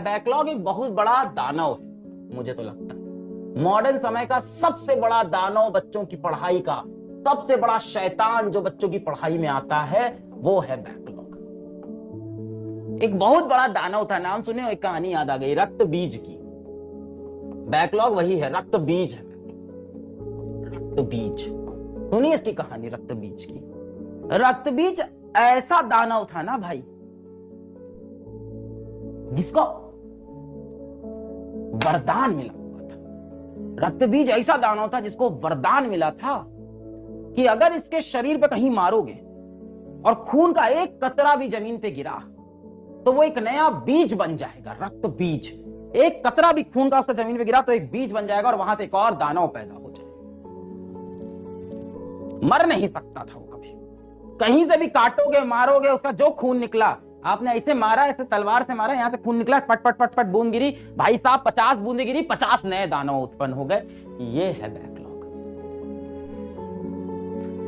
Backlog एक बहुत बड़ा दानव है, मुझे तो लगता है मॉडर्न समय का सबसे बड़ा दानव बच्चों की पढ़ाई का, सबसे बड़ा शैतान जो बच्चों की पढ़ाई में आता है वो है बैकलॉग। एक बहुत बड़ा दानव था, नाम सुने, एक कहानी याद आ गई, रक्त बीज की। बैकलॉग वही है, रक्त बीज है। रक्त बीज सुनिए इसकी कहानी, रक्त बीज की। रक्त बीज ऐसा दानव था ना भाई, जिसको वरदान मिला हुआ था। रक्त बीज ऐसा दानव था जिसको वरदान मिला था कि अगर इसके शरीर पे कहीं मारोगे और खून का एक कतरा भी जमीन पे गिरा तो वो एक नया बीज बन जाएगा, रक्त बीज। एक कतरा भी खून का उसका जमीन पे गिरा तो एक बीज बन जाएगा और वहां से एक और दानव पैदा हो जाएगा। मर नहीं सकता था वो कभी, कहीं से भी काटोगे मारोगे उसका जो खून निकला, आपने ऐसे मारा, ऐसे तलवार से मारा, यहां से खून निकला, पट पट पट पट बूंद गिरी, भाई साहब 50 बूंदें गिरी, 50 नए दानव उत्पन्न हो गए। ये है बैकलॉग।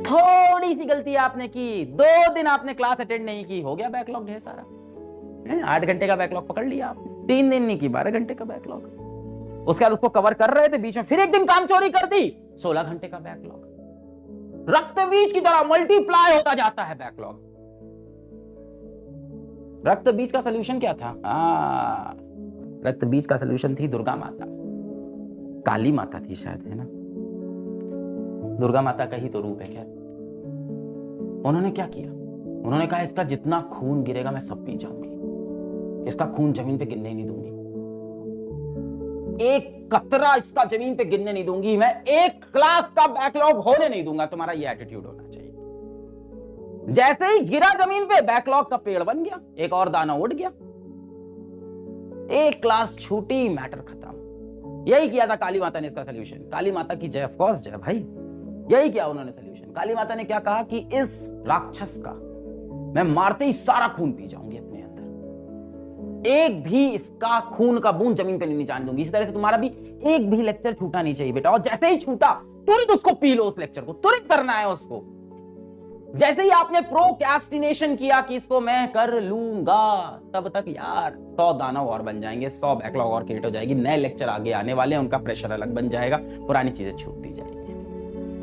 थोड़ी सी गलती आपने की, 2 दिन आपने क्लास अटेंड नहीं की, हो गया बैकलॉग ढेर सारा। 8 घंटे का बैकलॉग पकड़ लिया आपने, 3 दिन नहीं की, 12 घंटे का बैकलॉग। उसके बाद उसको कवर कर रहे थे, बीच में फिर एक दिन काम चोरी कर दी, 16 घंटे का बैकलॉग। रक्त बीज की तरह मल्टीप्लाई होता जाता है बैकलॉग। रक्त बीज का सलूशन क्या था? रक्त बीज का सलूशन थी दुर्गा माता, काली माता थी शायद, है ना? दुर्गा माता का ही तो रूप है। खैर, उन्होंने क्या किया? उन्होंने कहा इसका जितना खून गिरेगा मैं सब पी जाऊंगी, इसका खून जमीन पे गिरने नहीं दूंगी, एक कतरा इसका जमीन पे गिरने नहीं दूंगी, मैं एक क्लास का बैकलॉग होने नहीं दूंगा। तुम्हारा ये एटीट्यूड होना चाहिए। जैसे ही गिरा जमीन पे, बैकलॉग का पेड़ बन गया, एक और दाना उड़ गया, एक क्लास छूटी, मैटर खत्म। यही किया था काली माता ने इसका सोल्यूशन। काली माता की जय, ऑफ कोर्स जय भाई। यही किया उन्होंने सोल्यूशन। काली माता ने क्या कहा कि इस राक्षस का मैं मारते ही सारा खून पी जाऊंगी अपने अंदर, एक भी इसका खून का बूंद जमीन पे नहीं जाने दूंगी। इसी तरह से तुम्हारा भी एक भी लेक्चर छूटा नहीं चाहिए बेटा, और जैसे ही छूटा तुरंत उसको पी लो, उस लेक्चर को तुरंत करना है उसको। जैसे ही आपने प्रोक्रेस्टिनेशन किया कि इसको मैं कर लूंगा, तब तक यार 100 दानव और बन जाएंगे, 100 बैकलॉग और क्रिएट हो जाएगी, नए लेक्चर आगे आने वाले हैं, उनका प्रेशर अलग बन जाएगा, पुरानी चीजें छूटती जाएगी।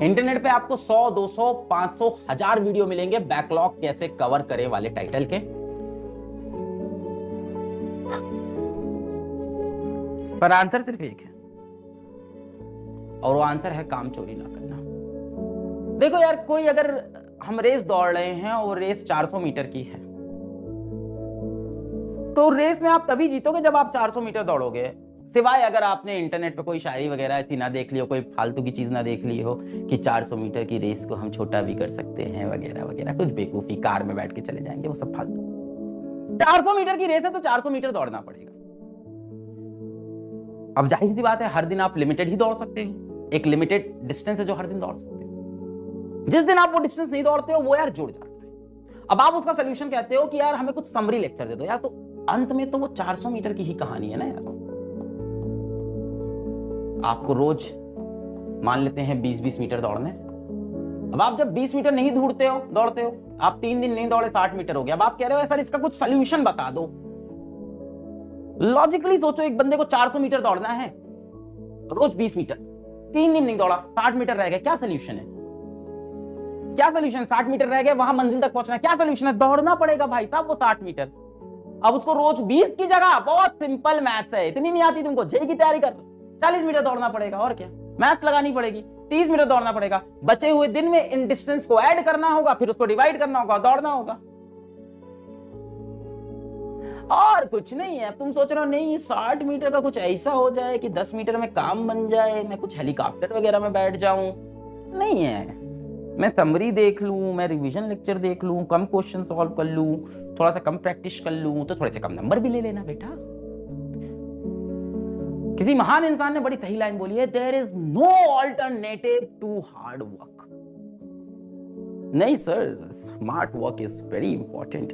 इंटरनेट पे आपको 100, 200, 500, 1000 वीडियो मिलेंगे बैकलॉग कैसे कवर करे वाले टाइटल के, पर आंसर सिर्फ एक है, और वो आंसर है काम चोरी ना करना। देखो यार, कोई अगर हम रेस दौड़ रहे हैं और रेस 400 मीटर की है, तो रेस में आप तभी जीतोगे जब आप 400 मीटर दौड़ोगे, सिवाय अगर आपने इंटरनेट पे कोई शायरी वगैरह ऐसी ना देख ली हो, कोई फालतू की चीज ना देख ली हो कि 400 मीटर की रेस को हम छोटा भी कर सकते हैं वगैरह वगैरह, कुछ बेवकूफी, कार में बैठ के चले जाएंगे, वो सब फालतू। 400 मीटर की रेस है तो 400 मीटर दौड़ना पड़ेगा। अब जाहिर सी बात है, हर दिन आप लिमिटेड ही दौड़ सकते हो, एक लिमिटेड डिस्टेंस है जो हर दिन दौड़ सकते हो। जिस दिन आप वो डिस्टेंस नहीं दौड़ते हो, वो यार जुड़ जाता है। अब आप उसका सोल्यूशन कहते हो कि यार हमें कुछ समरी लेक्चर दे दो यार, तो अंत में तो वो 400 मीटर की ही कहानी है ना यार। आपको रोज मान लेते हैं 20-20 मीटर दौड़ने, अब आप जब 20 मीटर नहीं दौड़ते हो, आप 3 दिन नहीं दौड़े, 60 मीटर हो गया। अब आप कह रहे हो सर इसका कुछ सोल्यूशन बता दो। लॉजिकली सोचो, एक बंदे को 400 मीटर दौड़ना है, रोज 20 मीटर, 3 दिन नहीं दौड़ा, 60 मीटर रह गया, क्या सोल्यूशन है? क्या सोल्यूशन? 60 मीटर रह गए, वहां मंजिल तक पहुंचना, क्या सोल्यूशन है? दौड़ना पड़ेगा भाई साहब वो 60 मीटर। अब उसको रोज 20 की जगह, बहुत सिंपल मैथ्स है, इतनी नहीं आती तुमको, जेई की तैयारी कर, 40 मीटर दौड़ना पड़ेगा, और क्या, मैथ लगानी पड़ेगी, 30 मीटर दौड़ना पड़ेगा। बचे हुए दिन में इन डिस्टेंस को ऐड करना होगा, फिर उसको डिवाइड करना होगा, दौड़ना होगा, और कुछ नहीं है। तुम सोच रहे हो नहीं 60 मीटर का कुछ ऐसा हो जाए कि 10 मीटर में काम बन जाए, मैं कुछ हेलीकॉप्टर वगैरह में बैठ जाऊं, नहीं है। मैं समरी देख लूं, मैं रिवीजन लेक्चर देख लूं, कम क्वेश्चन सॉल्व कर लूं, थोड़ा सा कम प्रैक्टिस कर लूं, तो थोड़े से कम नंबर भी ले लेना बेटा। किसी महान इंसान ने बड़ी सही लाइन बोली है, there is no alternative to hard work. नहीं sir, smart work is very important.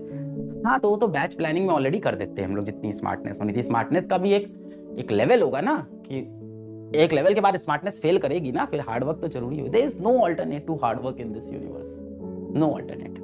हाँ, तो वो तो बैच प्लानिंग में ऑलरेडी कर देते हैं हम लोग, जितनी स्मार्टनेस होनी थी। स्मार्टनेस का भी एक लेवल होगा ना, कि एक लेवल के बाद स्मार्टनेस फेल करेगी ना, फिर हार्ड वर्क तो जरूरी है। There is no alternate to hard work in this universe, no alternate.